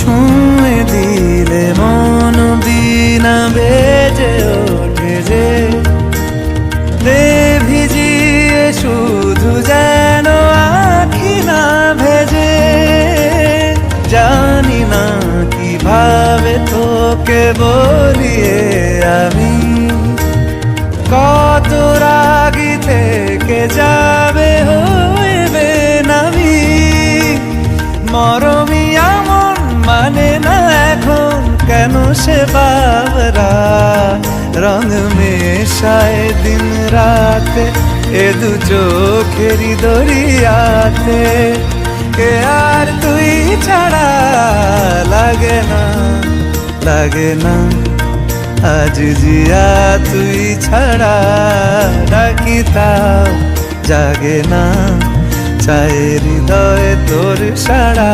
ছুঁয়ে দিলে মন বিনা বেজে ওঠে যে ভিজিয়ে শুধু যেন আখি না ভেজে। জানি না কিভাবে তোকে বলিয়ে আমি কত রাগি থেকে যাবে হইবে নামি। মরমি আমন মানে না এখন কেন সে বাবরা রং মেশায় দিন রাতে এ দু চোখেরি দরিয়াতে। কে আর তুই ছাড়া লাগে না লাগে না আজ জিয়া তুই ছাড়া ডাকিতাম জাগে না চায় হৃদয় তোর সাড়া।